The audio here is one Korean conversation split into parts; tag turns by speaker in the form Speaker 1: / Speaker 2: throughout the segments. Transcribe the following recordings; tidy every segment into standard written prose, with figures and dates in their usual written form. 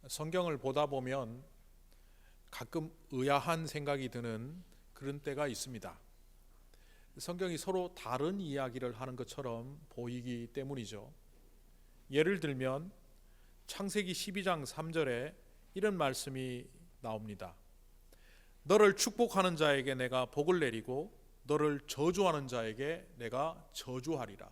Speaker 1: 성경을 보다 보면 가끔 의아한 생각이 드는 그런 때가 있습니다. 성경이 서로 다른 이야기를 하는 것처럼 보이기 때문이죠. 예를 들면 창세기 12장 3절에 이런 말씀이 나옵니다. 너를 축복하는 자에게 내가 복을 내리고 너를 저주하는 자에게 내가 저주하리라.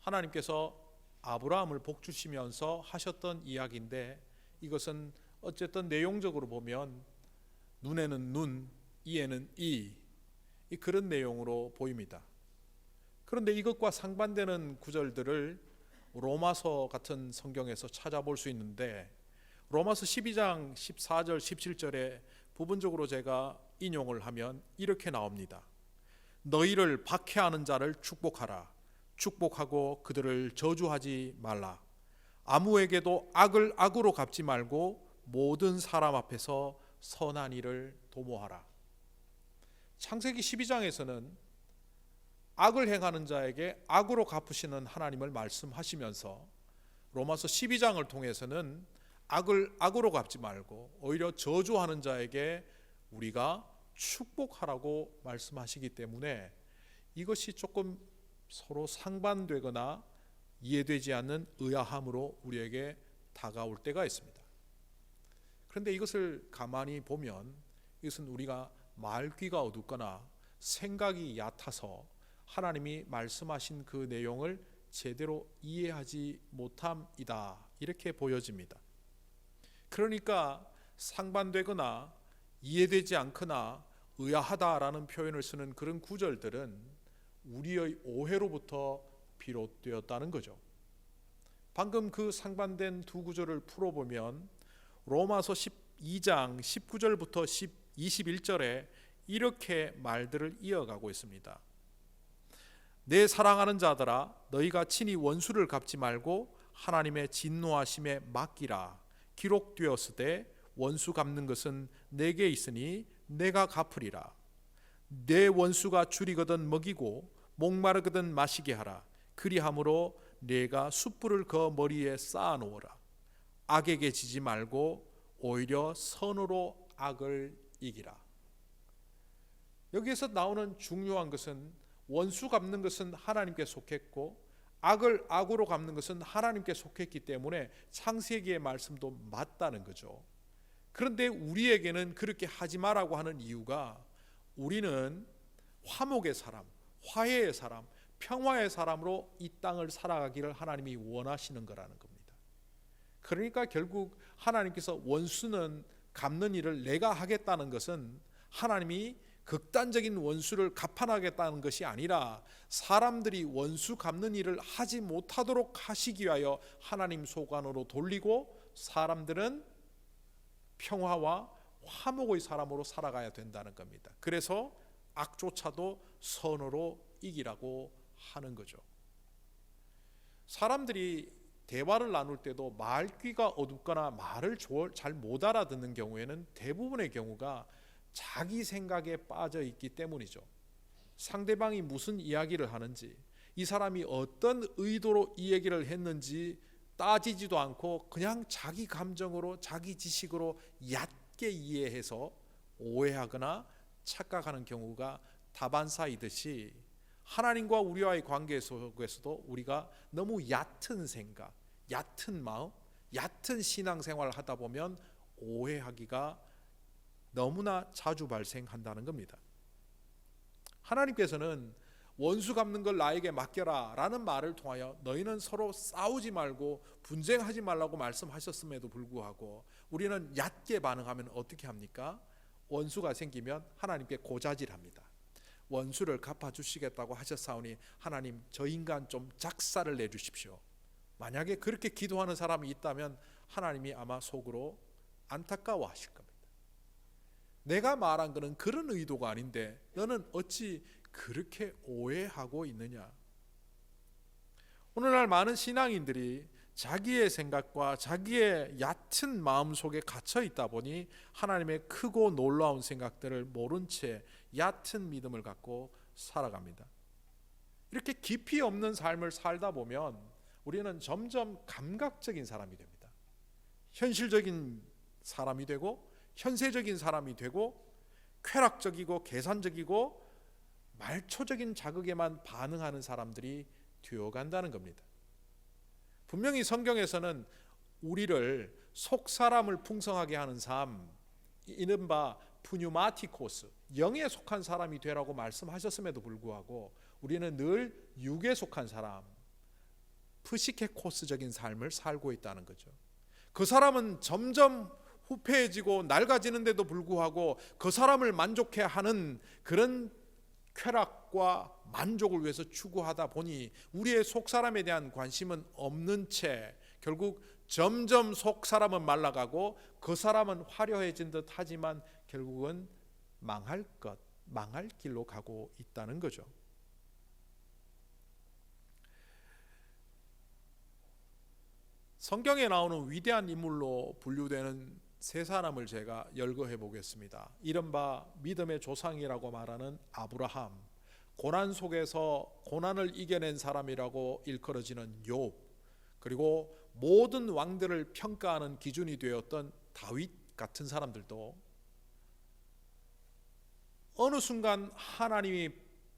Speaker 1: 하나님께서 아브라함을 복 주시면서 하셨던 이야기인데, 이것은 어쨌든 내용적으로 보면 눈에는 눈, 이에는 이, 그런 내용으로 보입니다. 그런데 이것과 상반되는 구절들을 로마서 같은 성경에서 찾아볼 수 있는데, 로마서 12장 14절 17절에 부분적으로 제가 인용을 하면 이렇게 나옵니다. 너희를 박해하는 자를 축복하라. 축복하고 그들을 저주하지 말라. 아무에게도 악을 악으로 갚지 말고 모든 사람 앞에서 선한 일을 도모하라. 창세기 12장에서는 악을 행하는 자에게 악으로 갚으시는 하나님을 말씀하시면서, 로마서 12장을 통해서는 악을 악으로 갚지 말고 오히려 저주하는 자에게 우리가 축복하라고 말씀하시기 때문에 이것이 조금 서로 상반되거나 이해되지 않는 의아함으로 우리에게 다가올 때가 있습니다. 그런데 이것을 가만히 보면 이것은 우리가 말귀가 어둡거나 생각이 얕아서 하나님이 말씀하신 그 내용을 제대로 이해하지 못함이다, 이렇게 보여집니다. 그러니까 상반되거나 이해되지 않거나 의아하다라는 표현을 쓰는 그런 구절들은 우리의 오해로부터 비롯되었다는 거죠. 방금 그 상반된 두 구절을 풀어보면 로마서 12장 19절부터 21절에 이렇게 말들을 이어가고 있습니다. 내 사랑하는 자들아, 너희가 친히 원수를 갚지 말고 하나님의 진노하심에 맡기라. 기록되었으되 원수 갚는 것은 내게 있으니 내가 갚으리라. 내 원수가 줄이거든 먹이고 목마르거든 마시게 하라. 그리함으로 내가 숯불을 그 머리에 쌓아 놓으라. 악에게 지지 말고 오히려 선으로 악을 이기라. 여기에서 나오는 중요한 것은 원수 갚는 것은 하나님께 속했고 악을 악으로 갚는 것은 하나님께 속했기 때문에 창세기의 말씀도 맞다는 거죠. 그런데 우리에게는 그렇게 하지 말라고 하는 이유가, 우리는 화목의 사람, 화해의 사람, 평화의 사람으로 이 땅을 살아가기를 하나님이 원하시는 거라는 겁니다. 그러니까 결국 하나님께서 원수는 갚는 일을 내가 하겠다는 것은 하나님이 극단적인 원수를 갚아나겠다는 것이 아니라 사람들이 원수 갚는 일을 하지 못하도록 하시기 위하여 하나님 소관으로 돌리고 사람들은 평화와 화목의 사람으로 살아가야 된다는 겁니다. 그래서 악조차도 선으로 이기라고 하는 거죠. 사람들이 대화를 나눌 때도 말귀가 어둡거나 말을 잘 못 알아듣는 경우에는 대부분의 경우가 자기 생각에 빠져 있기 때문이죠. 상대방이 무슨 이야기를 하는지, 이 사람이 어떤 의도로 이 얘기를 했는지 따지지도 않고 그냥 자기 감정으로 자기 지식으로 얕게 이해해서 오해하거나 착각하는 경우가 다반사이듯이, 하나님과 우리와의 관계 속에서도 우리가 너무 얕은 생각, 얕은 마음, 얕은 신앙생활을 하다 보면 오해하기가 너무나 자주 발생한다는 겁니다. 하나님께서는 원수 갚는 걸 나에게 맡겨라 라는 말을 통하여 너희는 서로 싸우지 말고 분쟁하지 말라고 말씀하셨음에도 불구하고 우리는 얕게 반응하면 어떻게 합니까? 원수가 생기면 하나님께 고자질합니다. 원수를 갚아주시겠다고 하셨사오니 하나님, 저 인간 좀 작사를 내주십시오. 만약에 그렇게 기도하는 사람이 있다면 하나님이 아마 속으로 안타까워하실 겁니다. 내가 말한 것은 그런 의도가 아닌데 너는 어찌 그렇게 오해하고 있느냐. 오늘날 많은 신앙인들이 자기의 생각과 자기의 얕은 마음 속에 갇혀 있다 보니 하나님의 크고 놀라운 생각들을 모른 채 얕은 믿음을 갖고 살아갑니다. 이렇게 깊이 없는 삶을 살다 보면 우리는 점점 감각적인 사람이 됩니다. 현실적인 사람이 되고 현세적인 사람이 되고 쾌락적이고 계산적이고 말초적인 자극에만 반응하는 사람들이 되어간다는 겁니다. 분명히 성경에서는 우리를 속사람을 풍성하게 하는 삶, 이른바 푸뉴마티코스, 영에 속한 사람이 되라고 말씀하셨음에도 불구하고 우리는 늘 육에 속한 사람, 프시케코스적인 삶을 살고 있다는 거죠. 그 사람은 점점 후패해지고 낡아지는데도 불구하고 그 사람을 만족해 하는 그런 쾌락과 만족을 위해서 추구하다 보니 우리의 속사람에 대한 관심은 없는 채 결국 점점 속사람은 말라가고 그 사람은 화려해진 듯 하지만 결국은 망할 길로 가고 있다는 거죠. 성경에 나오는 위대한 인물로 분류되는 세 사람을 제가 열거해 보겠습니다. 이른바 믿음의 조상이라고 말하는 아브라함, 고난 속에서 고난을 이겨낸 사람이라고 일컬어지는 욥, 그리고 모든 왕들을 평가하는 기준이 되었던 다윗 같은 사람들도 어느 순간 하나님이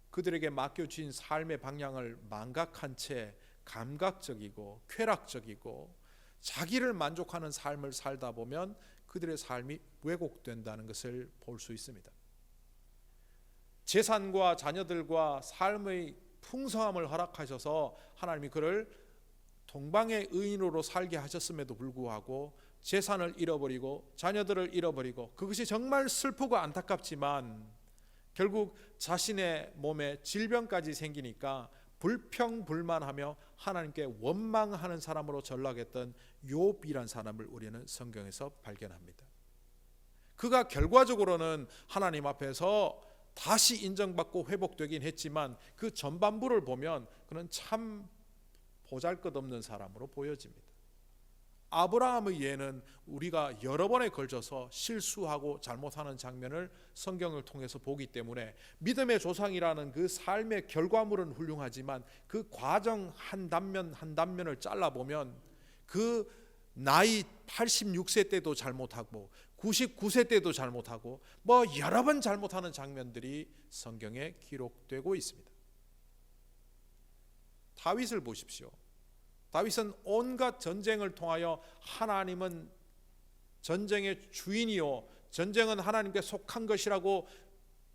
Speaker 1: 그들에게 맡겨주신 삶의 방향을 망각한 채 감각적이고 쾌락적이고 자기를 만족하는 삶을 살다 보면 그들의 삶이 왜곡된다는 것을 볼 수 있습니다. 재산과 자녀들과 삶의 풍성함을 허락하셔서 하나님이 그를 동방의 의인으로 살게 하셨음에도 불구하고 재산을 잃어버리고 자녀들을 잃어버리고 그것이 정말 슬프고 안타깝지만 결국 자신의 몸에 질병까지 생기니까 불평불만하며 하나님께 원망하는 사람으로 전락했던 욥이란 사람을 우리는 성경에서 발견합니다. 그가 결과적으로는 하나님 앞에서 다시 인정받고 회복되긴 했지만 그 전반부를 보면 그는 참 보잘것없는 사람으로 보여집니다. 아브라함의 예는 우리가 여러 번에 걸쳐서 실수하고 잘못하는 장면을 성경을 통해서 보기 때문에 믿음의 조상이라는 그 삶의 결과물은 훌륭하지만 그 과정 한 단면 한 단면을 잘라보면 그 나이 86세 때도 잘못하고 99세 때도 잘못하고 뭐 여러 번 잘못하는 장면들이 성경에 기록되고 있습니다. 다윗을 보십시오. 다윗은 온갖 전쟁을 통하여 하나님은 전쟁의 주인이요 전쟁은 하나님께 속한 것이라고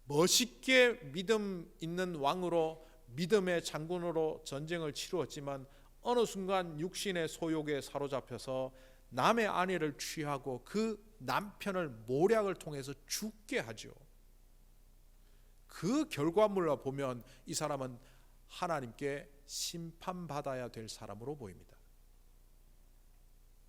Speaker 1: 멋있게 믿음 있는 왕으로 믿음의 장군으로 전쟁을 치루었지만 어느 순간 육신의 소욕에 사로잡혀서 남의 아내를 취하고 그 남편을 모략을 통해서 죽게 하죠. 그 결과물로 보면 이 사람은 하나님께 심판받아야 될 사람으로 보입니다.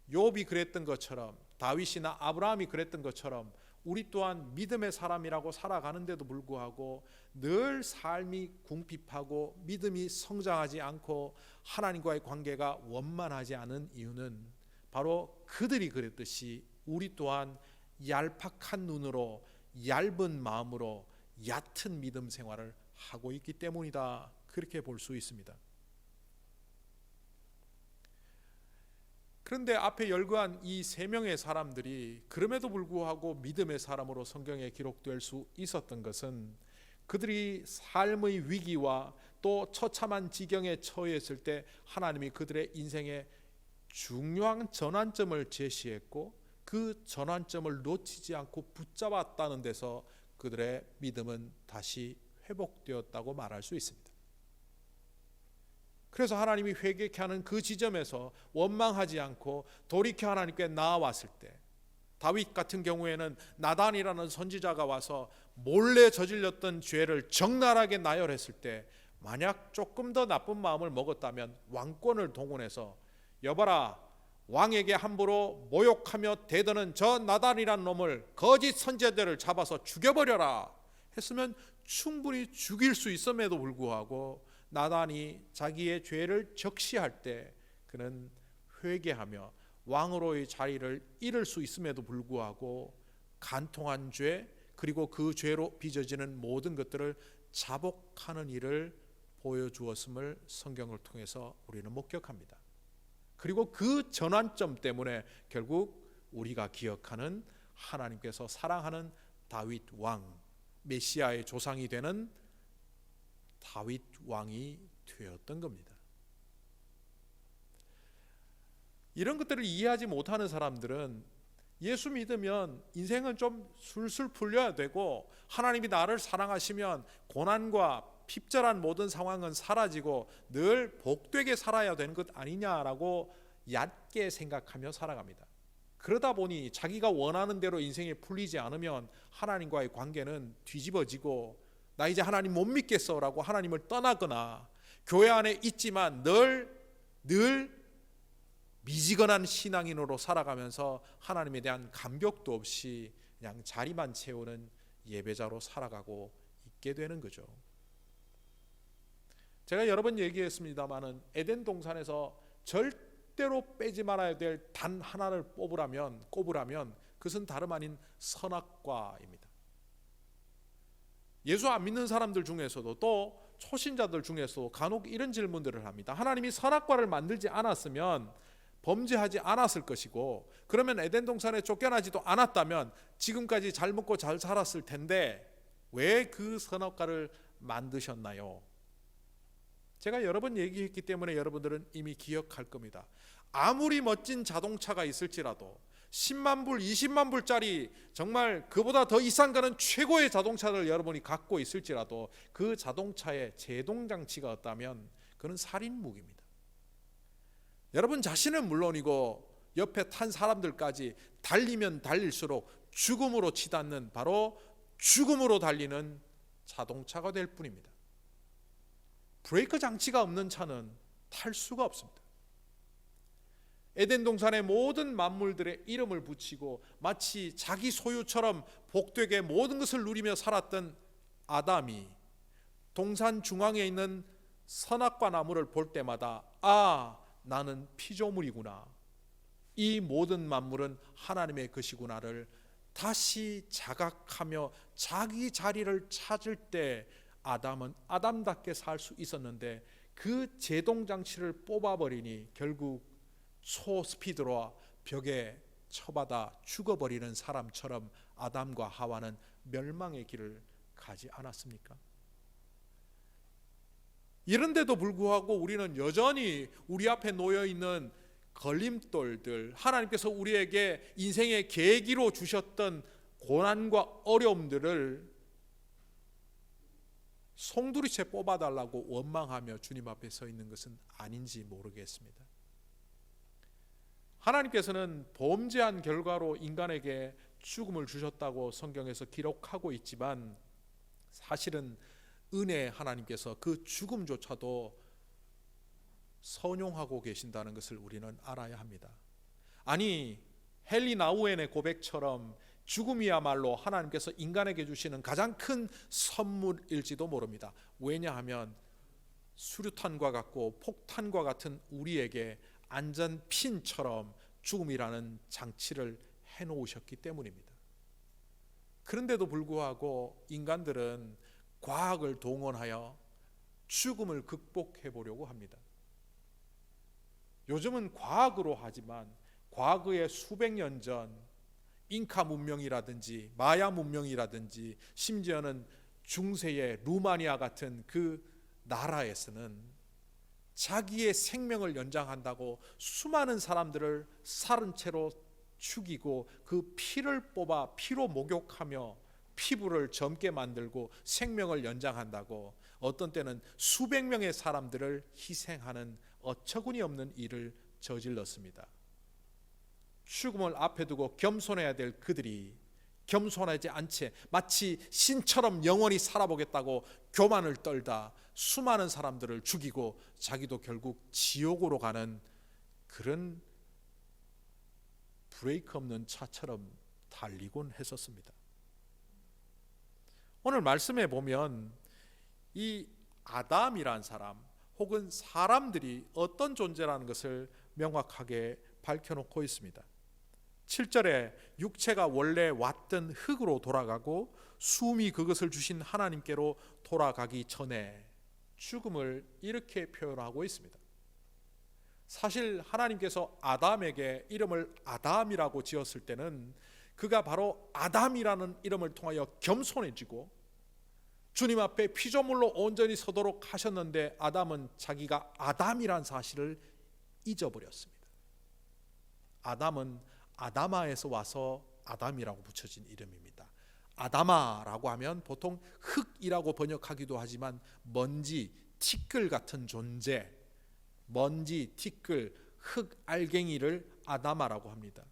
Speaker 1: 욥이 그랬던 것처럼 다윗이나 아브라함이 그랬던 것처럼 우리 또한 믿음의 사람이라고 살아가는데도 불구하고 늘 삶이 궁핍하고 믿음이 성장하지 않고 하나님과의 관계가 원만하지 않은 이유는 바로 그들이 그랬듯이 우리 또한 얄팍한 눈으로 얇은 마음으로 얕은 믿음 생활을 하고 있기 때문이다. 그렇게 볼 수 있습니다. 그런데 앞에 열거한 이 세 명의 사람들이 그럼에도 불구하고 믿음의 사람으로 성경에 기록될 수 있었던 것은 그들이 삶의 위기와 또 처참한 지경에 처했을 때 하나님이 그들의 인생에 중요한 전환점을 제시했고 그 전환점을 놓치지 않고 붙잡았다는 데서 그들의 믿음은 다시 회복되었다고 말할 수 있습니다. 그래서 하나님이 회개케 하는 그 지점에서 원망하지 않고 돌이켜 하나님께 나아왔을 때 다윗 같은 경우에는 나단이라는 선지자가 와서 몰래 저질렀던 죄를 적나라하게 나열했을 때 만약 조금 더 나쁜 마음을 먹었다면 왕권을 동원해서 여봐라 왕에게 함부로 모욕하며 대드는 저 나단이라는 놈을 거짓 선지자들을 잡아서 죽여버려라 했으면 충분히 죽일 수 있음에도 불구하고 나단이 자기의 죄를 적시할 때 그는 회개하며 왕으로의 자리를 잃을 수 있음에도 불구하고 간통한 죄 그리고 그 죄로 빚어지는 모든 것들을 자복하는 일을 보여주었음을 성경을 통해서 우리는 목격합니다. 그리고 그 전환점 때문에 결국 우리가 기억하는 하나님께서 사랑하는 다윗 왕, 메시아의 조상이 되는 다윗 왕이 되었던 겁니다. 이런 것들을 이해하지 못하는 사람들은 예수 믿으면 인생은 좀 술술 풀려야 되고, 하나님이 나를 사랑하시면 고난과 핍절한 모든 상황은 사라지고 늘 복되게 살아야 되는 것 아니냐라고 얕게 생각하며 살아갑니다. 그러다 보니 자기가 원하는 대로 인생이 풀리지 않으면 하나님과의 관계는 뒤집어지고, 나 이제 하나님 못 믿겠어라고 하나님을 떠나거나, 교회 안에 있지만 늘 미지근한 신앙인으로 살아가면서 하나님에 대한 감격도 없이 그냥 자리만 채우는 예배자로 살아가고 있게 되는 거죠. 제가 여러 번 얘기했습니다마는 에덴 동산에서 절대로 빼지 말아야 될 단 하나를 꼽으라면 그것은 다름 아닌 선악과입니다. 예수 안 믿는 사람들 중에서도, 또 초신자들 중에서도 간혹 이런 질문들을 합니다. 하나님이 선악과를 만들지 않았으면 범죄하지 않았을 것이고, 그러면 에덴 동산에 쫓겨나지도 않았다면 지금까지 잘 먹고 잘 살았을 텐데 왜 그 선악과를 만드셨나요? 제가 여러 번 얘기했기 때문에 여러분들은 이미 기억할 겁니다. 아무리 멋진 자동차가 있을지라도 10만 불, 20만 불짜리 정말 그보다 더 이상 가는 최고의 자동차를 여러분이 갖고 있을지라도 그 자동차에 제동장치가 없다면 그는 살인무기입니다. 여러분 자신은 물론이고 옆에 탄 사람들까지 달리면 달릴수록 죽음으로 치닫는, 바로 죽음으로 달리는 자동차가 될 뿐입니다. 브레이크 장치가 없는 차는 탈 수가 없습니다. 에덴 동산의 모든 만물들의 이름을 붙이고 마치 자기 소유처럼 복되게 모든 것을 누리며 살았던 아담이 동산 중앙에 있는 선악과 나무를 볼 때마다, 아, 나는 피조물이구나, 이 모든 만물은 하나님의 것이구나를 다시 자각하며 자기 자리를 찾을 때 아담은 아담답게 살 수 있었는데, 그 제동장치를 뽑아버리니 결국 초스피드로 벽에 쳐받아 죽어버리는 사람처럼 아담과 하와는 멸망의 길을 가지 않았습니까? 이런데도 불구하고 우리는 여전히 우리 앞에 놓여있는 걸림돌들, 하나님께서 우리에게 인생의 계기로 주셨던 고난과 어려움들을 송두리째 뽑아달라고 원망하며 주님 앞에 서 있는 것은 아닌지 모르겠습니다. 하나님께서는 범죄한 결과로 인간에게 죽음을 주셨다고 성경에서 기록하고 있지만, 사실은 은혜의 하나님께서 그 죽음조차도 선용하고 계신다는 것을 우리는 알아야 합니다. 아니, 헨리 나우엔의 고백처럼 죽음이야말로 하나님께서 인간에게 주시는 가장 큰 선물일지도 모릅니다. 왜냐하면 수류탄과 같고 폭탄과 같은 우리에게 안전핀처럼 죽음이라는 장치를 해놓으셨기 때문입니다. 그런데도 불구하고 인간들은 과학을 동원하여 죽음을 극복해 보려고 합니다. 요즘은 과학으로 하지만 과거의 수백 년 전 잉카 문명이라든지 마야 문명이라든지 심지어는 중세의 루마니아 같은 그 나라에서는 자기의 생명을 연장한다고 수많은 사람들을 살은 채로 죽이고 그 피를 뽑아 피로 목욕하며 피부를 젊게 만들고 생명을 연장한다고 어떤 때는 수백 명의 사람들을 희생하는 어처구니 없는 일을 저질렀습니다. 죽음을 앞에 두고 겸손해야 될 그들이 겸손하지 않채 마치 신처럼 영원히 살아보겠다고 교만을 떨다 수많은 사람들을 죽이고 자기도 결국 지옥으로 가는 그런 브레이크 없는 차처럼 달리곤 했었습니다. 오늘 말씀에 보면 이 아담이란 사람 혹은 사람들이 어떤 존재라는 것을 명확하게 밝혀놓고 있습니다. 7절에 육체가 원래 왔던 흙으로 돌아가고 숨이 그것을 주신 하나님께로 돌아가기 전에 죽음을 이렇게 표현하고 있습니다. 사실 하나님께서 아담에게 이름을 아담이라고 지었을 때는 그가 바로 아담이라는 이름을 통하여 겸손해지고 주님 앞에 피조물로 온전히 서도록 하셨는데 아담은 자기가 아담이란 사실을 잊어버렸습니다. 아담은 아다마에서 와서 아담이라고 붙여진 이름입니다. 아다마라고 하면 보통 흙이라고 번역하기도 하지만 먼지, 티끌 같은 존재, 먼지, 티끌, 흙 알갱이를 아다마라고 합니다.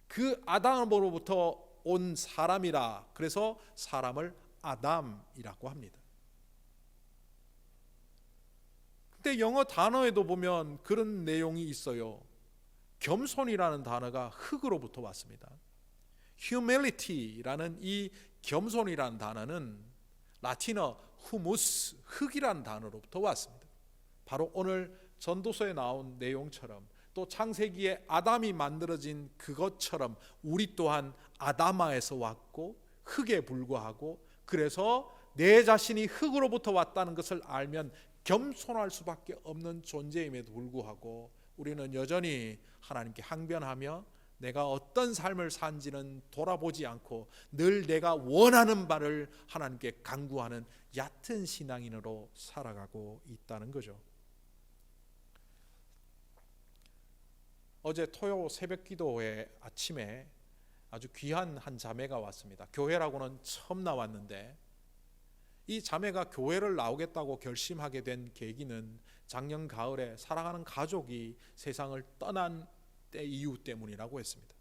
Speaker 1: 그 아담으로부터 온 사람이라 그래서 사람을 아담이라고 합니다. 근데 영어 단어에도 보면 그런 내용이 있어요. 겸손이라는 단어가 흙으로부터 왔습니다. humility라는 이 겸손이라는 단어는 라틴어 humus, 흙이라는 단어로부터 왔습니다. 바로 오늘 전도서에 나온 내용처럼 또 창세기에 아담이 만들어진 그것처럼 우리 또한 아다마에서 왔고 흙에 불과하고 그래서 내 자신이 흙으로부터 왔다는 것을 알면 겸손할 수밖에 없는 존재임에도 불구하고 우리는 여전히 하나님께 항변하며 내가 어떤 삶을 산지는 돌아보지 않고 늘 내가 원하는 바를 하나님께 간구하는 얕은 신앙인으로 살아가고 있다는 거죠. 어제 토요 새벽 기도회 아침에 아주 귀한 한 자매가 왔습니다. 교회라고는 처음 나왔는데 이 자매가 교회를 나오겠다고 결심하게 된 계기는 작년 가을에 사랑하는 가족이 세상을 떠난 때 이유 때문이라고 했습니다.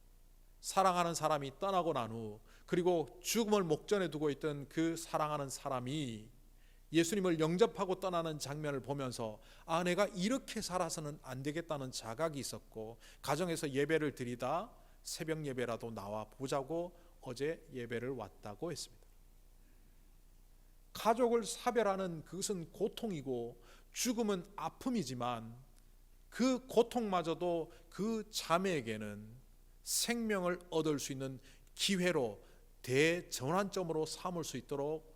Speaker 1: 사랑하는 사람이 떠나고 난 후 그리고 죽음을 목전에 두고 있던 그 사랑하는 사람이 예수님을 영접하고 떠나는 장면을 보면서 아, 내가 이렇게 살아서는 안 되겠다는 자각이 있었고 가정에서 예배를 드리다 새벽 예배라도 나와 보자고 어제 예배를 왔다고 했습니다. 가족을 사별하는 그것은 고통이고 죽음은 아픔이지만 그 고통마저도 그 자매에게는 생명을 얻을 수 있는 기회로 대전환점으로 삼을 수 있도록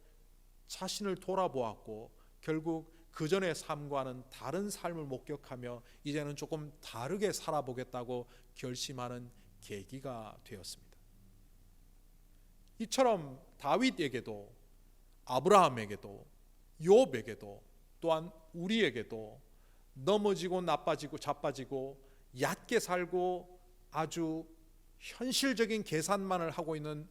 Speaker 1: 자신을 돌아보았고 결국 그 전의 삶과는 다른 삶을 목격하며 이제는 조금 다르게 살아보겠다고 결심하는 계기가 되었습니다. 이처럼 다윗에게도 아브라함에게도 욥에게도 또한 우리에게도 넘어지고 나빠지고 자빠지고 얕게 살고 아주 현실적인 계산만을 하고 있는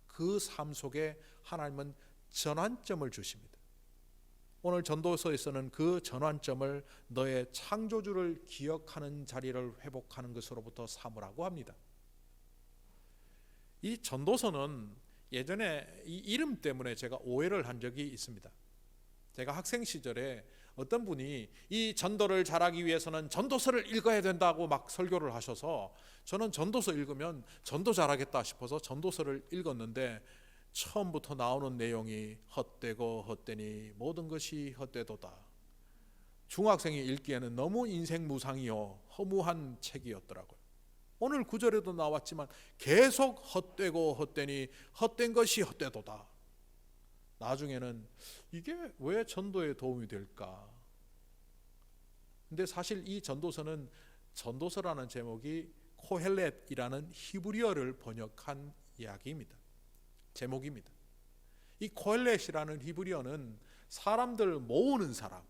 Speaker 1: 그 삶 속에 하나님은 전환점을 주십니다. 오늘 전도서에서는 그 전환점을 너의 창조주를 기억하는 자리를 회복하는 것으로부터 삼으라고 합니다. 이 전도서는 예전에 이 이름 때문에 제가 오해를 한 적이 있습니다. 제가 학생 시절에 어떤 분이 이 전도를 잘하기 위해서는 전도서를 읽어야 된다고 막 설교를 하셔서 저는 전도서 읽으면 전도 잘하겠다 싶어서 전도서를 읽었는데 처음부터 나오는 내용이 헛되고 헛되니 모든 것이 헛되도다. 중학생이 읽기에는 너무 인생 무상이요 허무한 책이었더라고요. 오늘 구절에도 나왔지만 계속 헛되고 헛되니 헛된 것이 헛되도다. 나중에는 이게 왜 전도에 도움이 될까? 근데 사실 이 전도서는 전도서라는 제목이 코헬렛이라는 히브리어를 번역한 이야기입니다. 제목입니다. 이 코헬렛이라는 히브리어는 사람들 모으는 사람,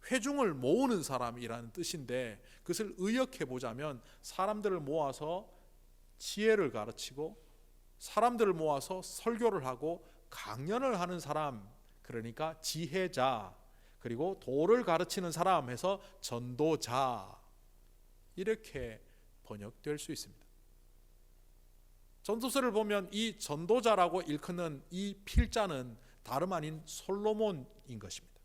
Speaker 1: 회중을 모으는 사람이라는 뜻인데 그것을 의역해 보자면 사람들을 모아서 지혜를 가르치고 사람들을 모아서 설교를 하고 강연을 하는 사람, 그러니까 지혜자, 그리고 도를 가르치는 사람 해서 전도자, 이렇게 번역될 수 있습니다. 전도서를 보면 이 전도자라고 일컫는 이 필자는 다름 아닌 솔로몬인 것입니다.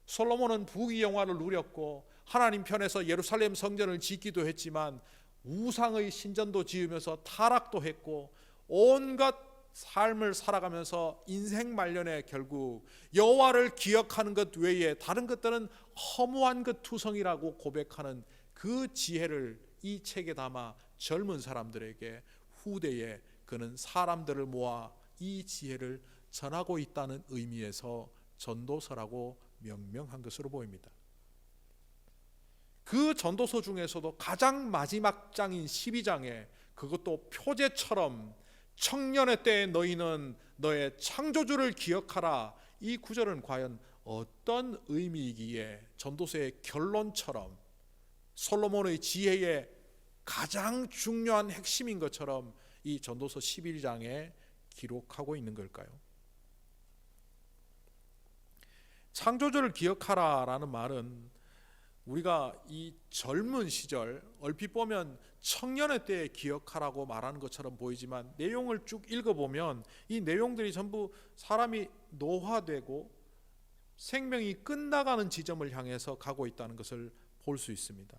Speaker 1: 솔로몬은 부귀영화를 누렸고 하나님 편에서 예루살렘 성전을 짓기도 했지만 우상의 신전도 지으면서 타락도 했고 온갖 삶을 살아가면서 인생 말년에 결국 여호와를 기억하는 것 외에 다른 것들은 허무한 것 투성이라고 고백하는 그 지혜를 이 책에 담아 젊은 사람들에게 후대에 그는 사람들을 모아 이 지혜를 전하고 있다는 의미에서 전도서라고 명명한 것으로 보입니다. 그 전도서 중에서도 가장 마지막 장인 12장에 그것도 표제처럼 청년의 때에 너희는 너의 창조주를 기억하라, 이 구절은 과연 어떤 의미이기에 전도서의 결론처럼 솔로몬의 지혜의 가장 중요한 핵심인 것처럼 이 전도서 11장에 기록하고 있는 걸까요? 창조주를 기억하라라는 말은 우리가 이 젊은 시절, 얼핏 보면 청년의 때에 기억하라고 말하는 것처럼 보이지만 내용을 쭉 읽어보면 이 내용들이 전부 사람이 노화되고 생명이 끝나가는 지점을 향해서 가고 있다는 것을 볼 수 있습니다.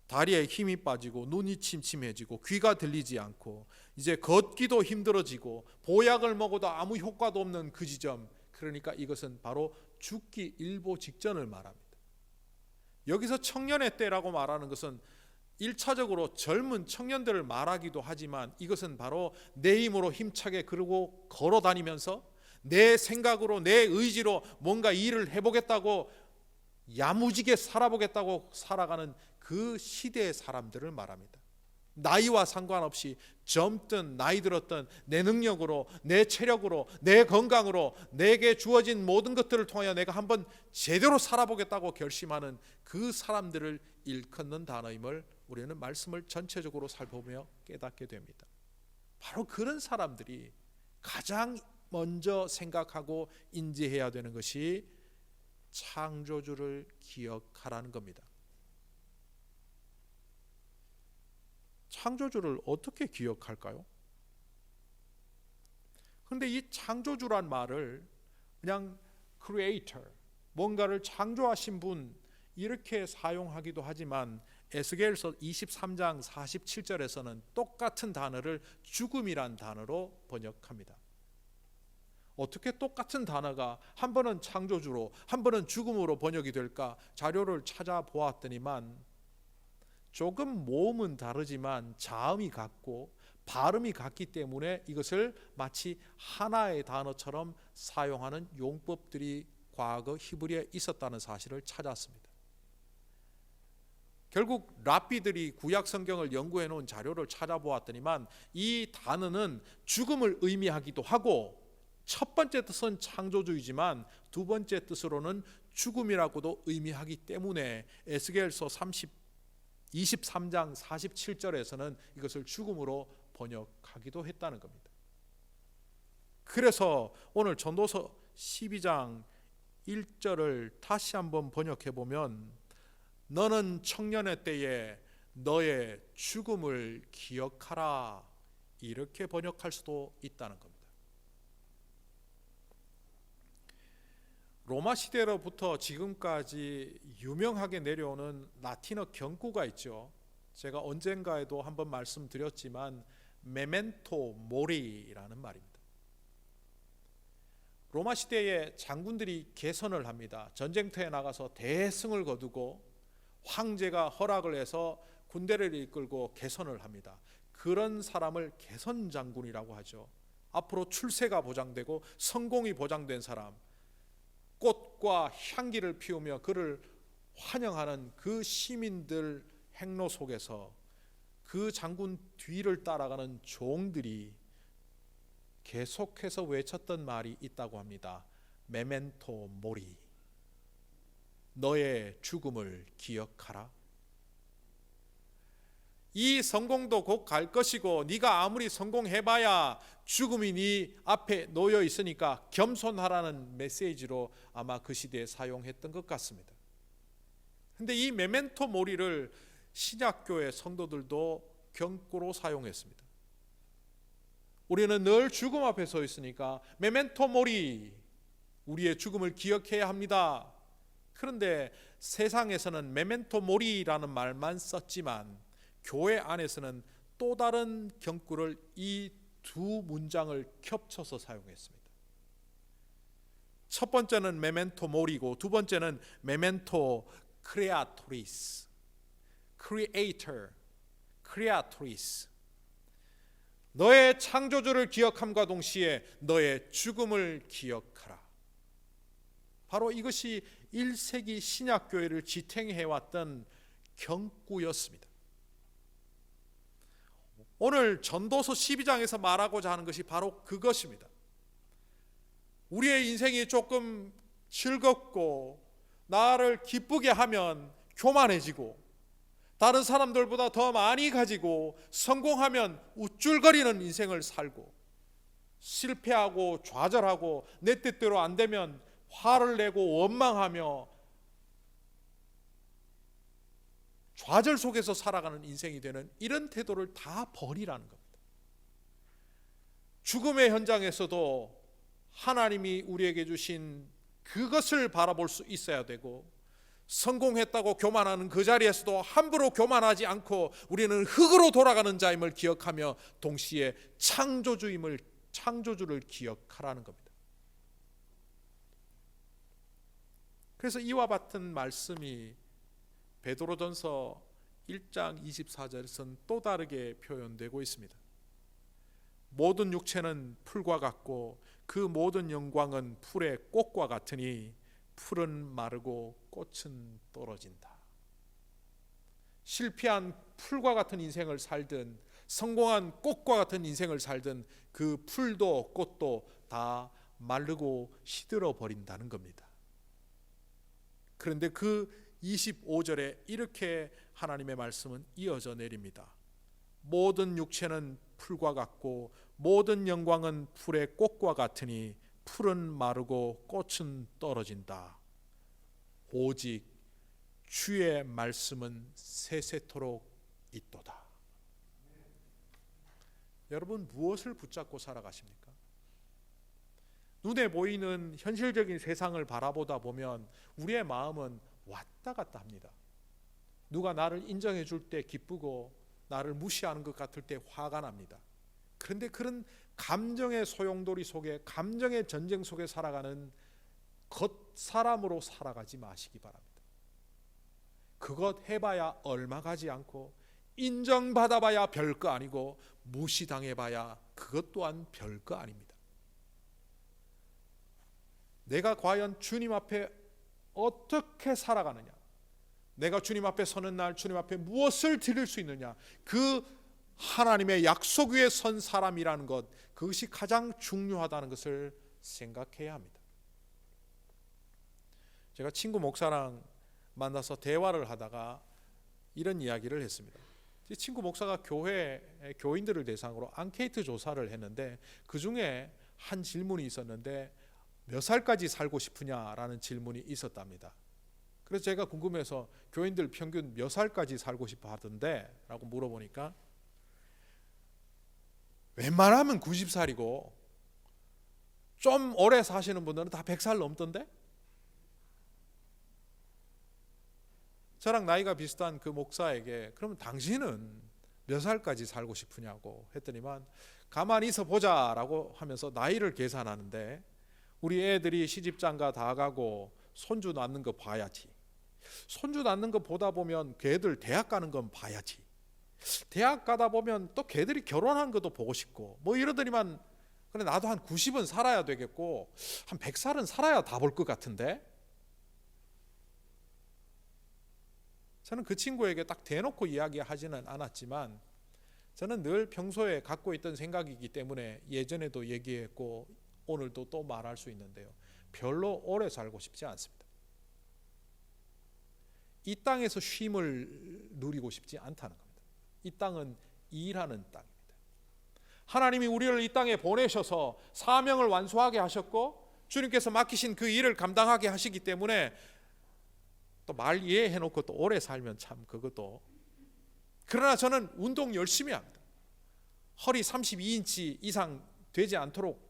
Speaker 1: 다리에 힘이 빠지고 눈이 침침해지고 귀가 들리지 않고 이제 걷기도 힘들어지고 보약을 먹어도 아무 효과도 없는 그 지점, 그러니까 이것은 바로 죽기 일보 직전을 말합니다. 여기서 청년의 때라고 말하는 것은 1차적으로 젊은 청년들을 말하기도 하지만 이것은 바로 내 힘으로 힘차게 그러고 걸어 다니면서 내 생각으로 내 의지로 뭔가 일을 해보겠다고 야무지게 살아보겠다고 살아가는 그 시대의 사람들을 말합니다. 나이와 상관없이 젊든 나이 들었든 내 능력으로, 내 체력으로, 내 건강으로 내게 주어진 모든 것들을 통하여 내가 한번 제대로 살아보겠다고 결심하는 그 사람들을 일컫는 단어임을 우리는 말씀을 전체적으로 살펴보며 깨닫게 됩니다. 바로 그런 사람들이 가장 먼저 생각하고 인지해야 되는 것이 창조주를 기억하라는 겁니다. 창조주를 어떻게 기억할까요? 그런데 이 창조주란 말을 그냥 creator, 뭔가를 창조하신 분 이렇게 사용하기도 하지만 에스겔서 23장 47절에서는 똑같은 단어를 죽음이란 단어로 번역합니다. 어떻게 똑같은 단어가 한 번은 창조주로 한 번은 죽음으로 번역이 될까 자료를 찾아보았더니만 조금 모음은 다르지만 자음이 같고 발음이 같기 때문에 이것을 마치 하나의 단어처럼 사용하는 용법들이 과거 히브리에 있었다는 사실을 찾았습니다. 결국 랍비들이 구약 성경을 연구해 놓은 자료를 찾아보았더니만 이 단어는 죽음을 의미하기도 하고 첫 번째 뜻은 창조주이지만 두 번째 뜻으로는 죽음이라고도 의미하기 때문에 에스겔서 23장 47절에서는 이것을 죽음으로 번역하기도 했다는 겁니다. 그래서 오늘 전도서 12장 1절을 다시 한번 번역해 보면 너는 청년의 때에 너의 죽음을 기억하라, 이렇게 번역할 수도 있다는 겁니다. 로마 시대로부터 지금까지 유명하게 내려오는 라틴어 경구가 있죠. 제가 언젠가에도 한번 말씀드렸지만 메멘토 모리라는 말입니다. 로마 시대에 장군들이 개선을 합니다. 전쟁터에 나가서 대승을 거두고 황제가 허락을 해서 군대를 이끌고 개선을 합니다. 그런 사람을 개선 장군이라고 하죠. 앞으로 출세가 보장되고 성공이 보장된 사람, 꽃과 향기를 피우며 그를 환영하는 그 시민들 행로 속에서 그 장군 뒤를 따라가는 종들이 계속해서 외쳤던 말이 있다고 합니다. 메멘토 모리, 너의 죽음을 기억하라. 이 성공도 곧 갈 것이고 네가 아무리 성공해봐야 죽음이 네 앞에 놓여 있으니까 겸손하라는 메시지로 아마 그 시대에 사용했던 것 같습니다. 그런데 이 메멘토 모리를 신약교회 성도들도 경고로 사용했습니다. 우리는 늘 죽음 앞에 서 있으니까 메멘토 모리, 우리의 죽음을 기억해야 합니다. 그런데 세상에서는 메멘토 모리라는 말만 썼지만 교회 안에서는 또 다른 경구를 이 두 문장을 겹쳐서 사용했습니다. 첫 번째는 메멘토 모리고 두 번째는 메멘토 크레아토리스, 크리에이터, 크레아토리스. 너의 창조주를 기억함과 동시에 너의 죽음을 기억하라. 바로 이것이 1세기 신약교회를 지탱해왔던 경구였습니다. 오늘 전도서 12장에서 말하고자 하는 것이 바로 그것입니다. 우리의 인생이 조금 즐겁고 나를 기쁘게 하면 교만해지고, 다른 사람들보다 더 많이 가지고 성공하면 우쭐거리는 인생을 살고, 실패하고 좌절하고 내 뜻대로 안 되면 화를 내고 원망하며 좌절 속에서 살아가는 인생이 되는 이런 태도를 다 버리라는 겁니다. 죽음의 현장에서도 하나님이 우리에게 주신 그것을 바라볼 수 있어야 되고, 성공했다고 교만하는 그 자리에서도 함부로 교만하지 않고 우리는 흙으로 돌아가는 자임을 기억하며 동시에 창조주를 기억하라는 겁니다. 그래서 이와 같은 말씀이 베드로전서 1장 24절에서는 또 다르게 표현되고 있습니다. 모든 육체는 풀과 같고 그 모든 영광은 풀의 꽃과 같으니 풀은 마르고 꽃은 떨어진다. 실패한 풀과 같은 인생을 살든 성공한 꽃과 같은 인생을 살든 그 풀도 꽃도 다 마르고 시들어 버린다는 겁니다. 그런데 그 25절에 이렇게 하나님의 말씀은 이어져 내립니다. 모든 육체는 풀과 같고 모든 영광은 풀의 꽃과 같으니 풀은 마르고 꽃은 떨어진다. 오직 주의 말씀은 세세토록 있도다. 여러분, 무엇을 붙잡고 살아가십니까? 눈에 보이는 현실적인 세상을 바라보다 보면 우리의 마음은 왔다 갔다 합니다. 누가 나를 인정해 줄 때 기쁘고 나를 무시하는 것 같을 때 화가 납니다. 그런데 그런 감정의 소용돌이 속에, 감정의 전쟁 속에 살아가는 겉사람으로 살아가지 마시기 바랍니다. 그것 해봐야 얼마 가지 않고, 인정받아봐야 별거 아니고, 무시당해봐야 그것 또한 별거 아닙니다. 내가 과연 주님 앞에 어떻게 살아가느냐, 내가 주님 앞에 서는 날 주님 앞에 무엇을 드릴 수 있느냐, 그 하나님의 약속 위에 선 사람이라는 것, 그것이 가장 중요하다는 것을 생각해야 합니다. 제가 친구 목사랑 만나서 대화를 하다가 이런 이야기를 했습니다. 친구 목사가 교인들을 대상으로 앙케이트 조사를 했는데 그 중에 한 질문이 있었는데 몇 살까지 살고 싶으냐라는 질문이 있었답니다. 그래서 제가 궁금해서 교인들 평균 몇 살까지 살고 싶어 하던데 라고 물어보니까 웬만하면 90살이고 좀 오래 사시는 분들은 다 100살 넘던데? 저랑 나이가 비슷한 그 목사에게 그러면 당신은 몇 살까지 살고 싶으냐고 했더니만 가만히 있어 보자라고 하면서 나이를 계산하는데 우리 애들이 시집장가 다 가고 손주 낳는 거 봐야지. 손주 낳는 거 보다 보면 걔들 대학 가는 건 봐야지. 대학 가다 보면 또 걔들이 결혼한 것도 보고 싶고 뭐 이러더니만 그래 나도 한 90은 살아야 되겠고 한 100살은 살아야 다 볼 것 같은데. 저는 그 친구에게 딱 대놓고 이야기하지는 않았지만 저는 늘 평소에 갖고 있던 생각이기 때문에 예전에도 얘기했고 오늘도 또 말할 수 있는데요. 별로 오래 살고 싶지 않습니다. 이 땅에서 쉼을 누리고 싶지 않다는 겁니다. 이 땅은 일하는 땅입니다. 하나님이 우리를 이 땅에 보내셔서 사명을 완수하게 하셨고 주님께서 맡기신 그 일을 감당하게 하시기 때문에 또 말 이해해놓고 또 오래 살면 참 그것도. 그러나 저는 운동 열심히 합니다. 허리 32인치 이상 되지 않도록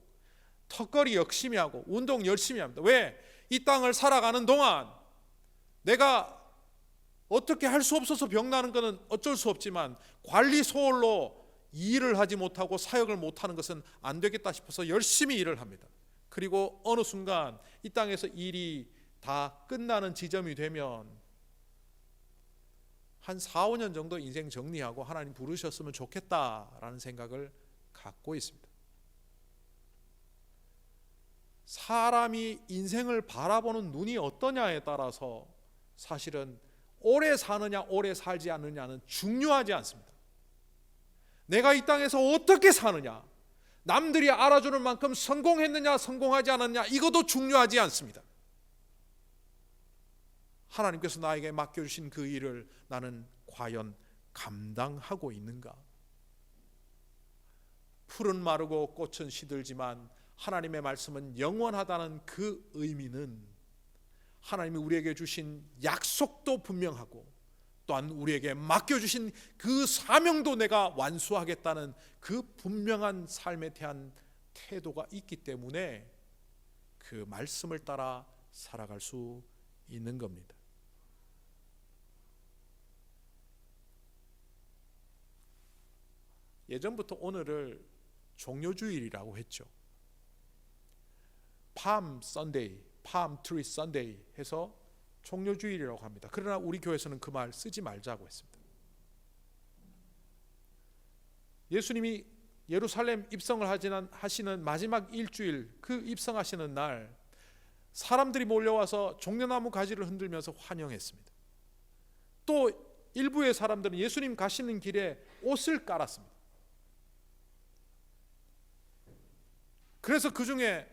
Speaker 1: 턱걸이 열심히 하고 운동 열심히 합니다. 왜? 이 땅을 살아가는 동안 내가 어떻게 할 수 없어서 병나는 것은 어쩔 수 없지만 관리 소홀로 일을 하지 못하고 사역을 못하는 것은 안 되겠다 싶어서 열심히 일을 합니다. 그리고 어느 순간 이 땅에서 일이 다 끝나는 지점이 되면 한 4, 5년 정도 인생 정리하고 하나님 부르셨으면 좋겠다라는 생각을 갖고 있습니다. 사람이 인생을 바라보는 눈이 어떠냐에 따라서 사실은 오래 사느냐 오래 살지 않느냐는 중요하지 않습니다. 내가 이 땅에서 어떻게 사느냐, 남들이 알아주는 만큼 성공했느냐 성공하지 않았느냐, 이것도 중요하지 않습니다. 하나님께서 나에게 맡겨주신 그 일을 나는 과연 감당하고 있는가? 풀은 마르고 꽃은 시들지만 하나님의 말씀은 영원하다는 그 의미는 하나님이 우리에게 주신 약속도 분명하고 또한 우리에게 맡겨주신 그 사명도 내가 완수하겠다는 그 분명한 삶에 대한 태도가 있기 때문에 그 말씀을 따라 살아갈 수 있는 겁니다. 예전부터 오늘을 종려주일이라고 했죠. 팜 선데이, 팜 트리 선데이 해서 종려주일이라고 합니다. 그러나 우리 교회에서는 그 말 쓰지 말자고 했습니다. 예수님이 예루살렘 입성을 하시는 마지막 일주일, 그 입성하시는 날 사람들이 몰려와서 종려나무 가지를 흔들면서 환영했습니다. 또 일부의 사람들은 예수님 가시는 길에 옷을 깔았습니다. 그래서 그 중에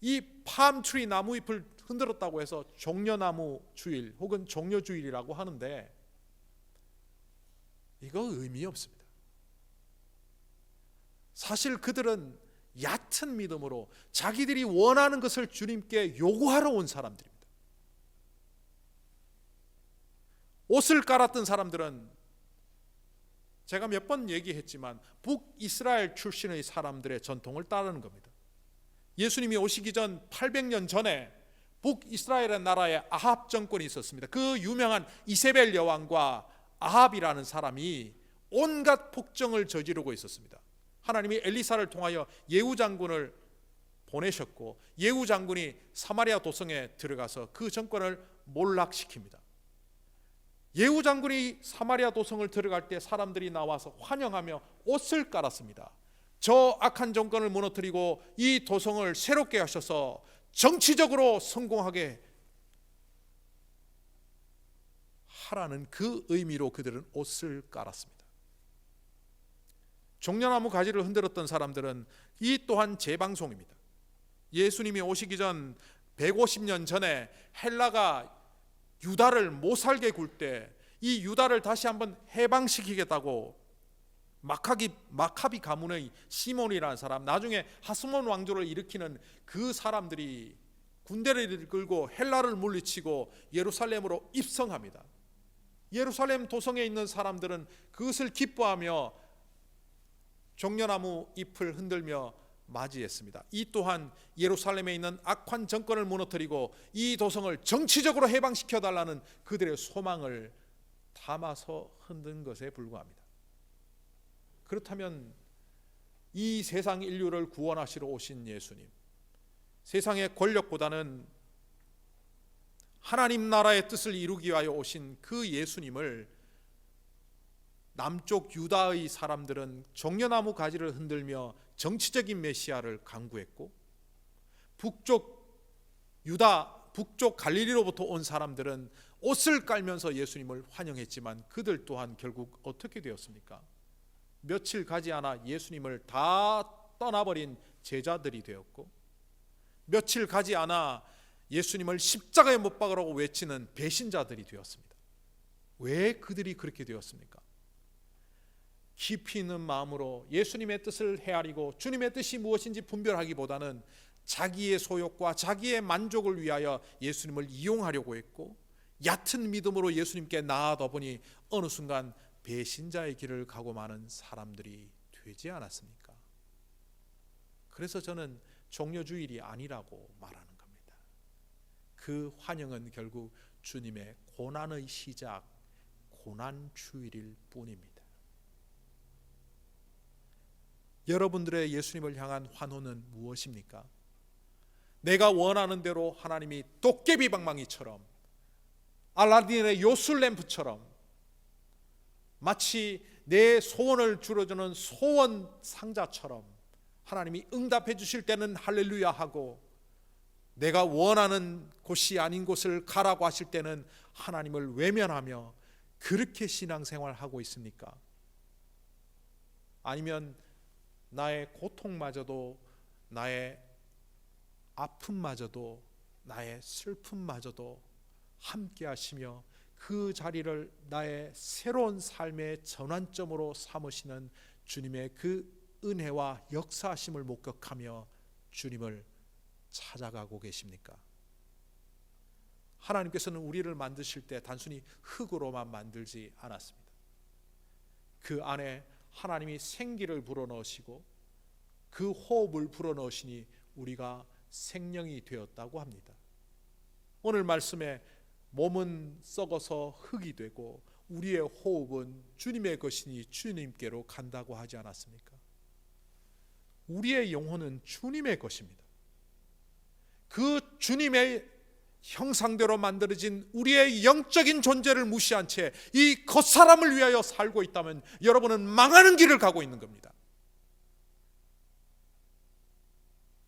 Speaker 1: 이 팜트리 나무잎을 흔들었다고 해서 종려나무 주일 혹은 종려주일이라고 하는데 이거 의미 없습니다. 사실 그들은 얕은 믿음으로 자기들이 원하는 것을 주님께 요구하러 온 사람들입니다. 옷을 깔았던 사람들은 제가 몇 번 얘기했지만 북이스라엘 출신의 사람들의 전통을 따르는 겁니다. 예수님이 오시기 전 800년 전에 북이스라엘의 나라에 아합 정권이 있었습니다. 그 유명한 이세벨 여왕과 아합이라는 사람이 온갖 폭정을 저지르고 있었습니다. 하나님이 엘리사를 통하여 예후 장군을 보내셨고 예후 장군이 사마리아 도성에 들어가서 그 정권을 몰락시킵니다. 예후 장군이 사마리아 도성을 들어갈 때 사람들이 나와서 환영하며 옷을 깔았습니다. 저 악한 정권을 무너뜨리고 이 도성을 새롭게 하셔서 정치적으로 성공하게 하라는 그 의미로 그들은 옷을 깔았습니다. 종려나무 가지를 흔들었던 사람들은 이 또한 재방송입니다. 예수님이 오시기 전 150년 전에 헬라가 유다를 못 살게 굴 때 이 유다를 다시 한번 해방시키겠다고 마카비 가문의 시몬이라는 사람, 나중에 하스몬 왕조를 일으키는 그 사람들이 군대를 끌고 헬라를 물리치고 예루살렘으로 입성합니다. 예루살렘 도성에 있는 사람들은 그것을 기뻐하며 종려나무 잎을 흔들며 맞이했습니다. 이 또한 예루살렘에 있는 악한 정권을 무너뜨리고 이 도성을 정치적으로 해방시켜 달라는 그들의 소망을 담아서 흔든 것에 불과합니다. 그렇다면 이 세상 인류를 구원하시러 오신 예수님, 세상의 권력보다는 하나님 나라의 뜻을 이루기 위하여 오신 그 예수님을 남쪽 유다의 사람들은 종려나무 가지를 흔들며 정치적인 메시아를 간구했고, 북쪽 유다, 북쪽 갈릴리로부터 온 사람들은 옷을 깔면서 예수님을 환영했지만 그들 또한 결국 어떻게 되었습니까? 며칠 가지 않아 예수님을 다 떠나버린 제자들이 되었고, 며칠 가지 않아 예수님을 십자가에 못 박으라고 외치는 배신자들이 되었습니다. 왜 그들이 그렇게 되었습니까? 깊이 있는 마음으로 예수님의 뜻을 헤아리고 주님의 뜻이 무엇인지 분별하기보다는 자기의 소욕과 자기의 만족을 위하여 예수님을 이용하려고 했고, 얕은 믿음으로 예수님께 나아다 보니 어느 순간 배신자의 길을 가고 마는 사람들이 되지 않았습니까? 그래서 저는 종려주일이 아니라고 말하는 겁니다. 그 환영은 결국 주님의 고난의 시작, 고난주일일 뿐입니다. 여러분들의 예수님을 향한 환호는 무엇입니까? 내가 원하는 대로 하나님이 도깨비 방망이처럼, 알라딘의 요술램프처럼 마치 내 소원을 줄여주는 소원 상자처럼 하나님이 응답해 주실 때는 할렐루야 하고 내가 원하는 곳이 아닌 곳을 가라고 하실 때는 하나님을 외면하며 그렇게 신앙생활하고 있습니까? 아니면 나의 고통마저도, 나의 아픔마저도, 나의 슬픔마저도 함께 하시며 그 자리를 나의 새로운 삶의 전환점으로 삼으시는 주님의 그 은혜와 역사하심을 목격하며 주님을 찾아가고 계십니까? 하나님께서는 우리를 만드실 때 단순히 흙으로만 만들지 않았습니다. 그 안에 하나님이 생기를 불어넣으시고 그 호흡을 불어넣으시니 우리가 생명이 되었다고 합니다. 오늘 말씀에 몸은 썩어서 흙이 되고 우리의 호흡은 주님의 것이니 주님께로 간다고 하지 않았습니까? 우리의 영혼은 주님의 것입니다. 그 주님의 형상대로 만들어진 우리의 영적인 존재를 무시한 채 이 겉사람을 위하여 살고 있다면 여러분은 망하는 길을 가고 있는 겁니다.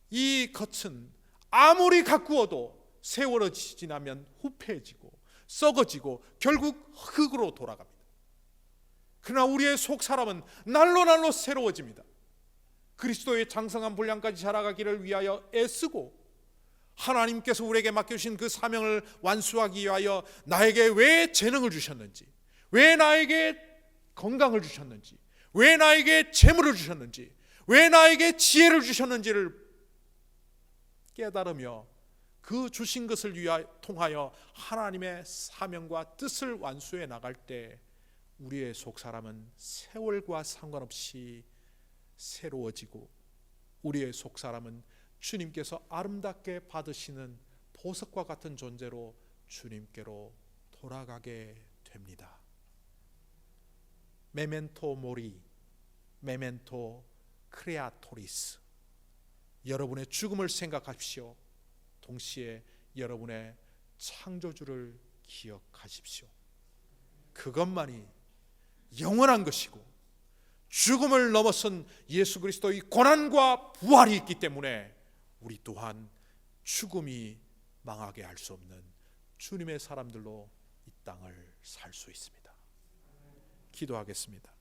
Speaker 1: 이 겉은 아무리 가꾸어도 세월이 지나면 후패해지고 썩어지고 결국 흙으로 돌아갑니다. 그러나 우리의 속사람은 날로 날로 새로워집니다. 그리스도의 장성한 분량까지 자라가기를 위하여 애쓰고 하나님께서 우리에게 맡겨주신 그 사명을 완수하기 위하여 나에게 왜 재능을 주셨는지, 왜 나에게 건강을 주셨는지, 왜 나에게 재물을 주셨는지, 왜 나에게 지혜를 주셨는지를 깨달으며 그 주신 것을 통하여 하나님의 사명과 뜻을 완수해 나갈 때 우리의 속사람은 세월과 상관없이 새로워지고 우리의 속사람은 주님께서 아름답게 받으시는 보석과 같은 존재로 주님께로 돌아가게 됩니다. 메멘토 모리, 메멘토 크레아토리스. 여러분의 죽음을 생각하십시오. 동시에 여러분의 창조주를 기억하십시오. 그것만이 영원한 것이고 죽음을 넘어선 예수 그리스도의 고난과 부활이 있기 때문에 우리 또한 죽음이 망하게 할 수 없는 주님의 사람들로 이 땅을 살 수 있습니다. 기도하겠습니다.